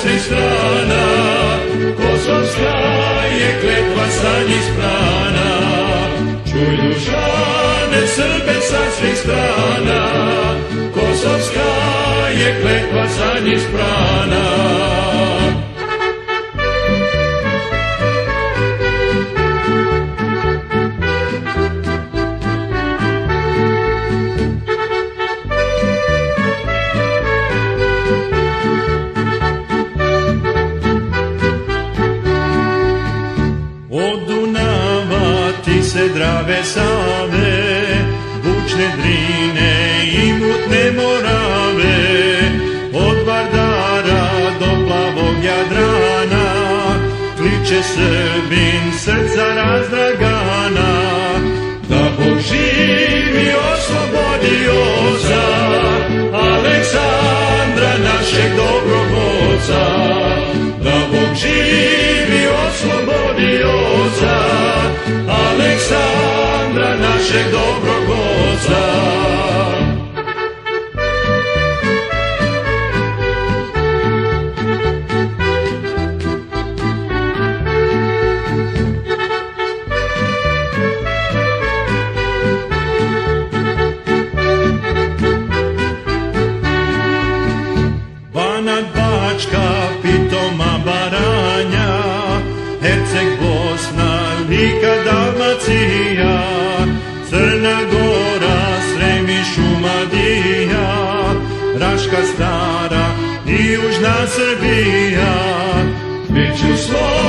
svih strana, kosovska je kletva sa njih strana. Čuj dušane Srbe sa svih strana, kosovska je kletva sa njih strana. Od Dunava ti se Drave, Save, bučne Drine i mutne Morave, od Vardara do plavog Jadrana, kliče Srbin srca razdragana. Da Bog živi oslobodio oca, Aleksandra našeg dobrog oca. Da Bog živi oslobodio oca, Aleksandra našeg dobrog oca. Banat, Bačka, Pitoma, Baranja, Herceg, Bosna, Lika, Dalmacija, Crna Gora, Srem i Šumadija, Raška stara i južna Srbija, biću svoj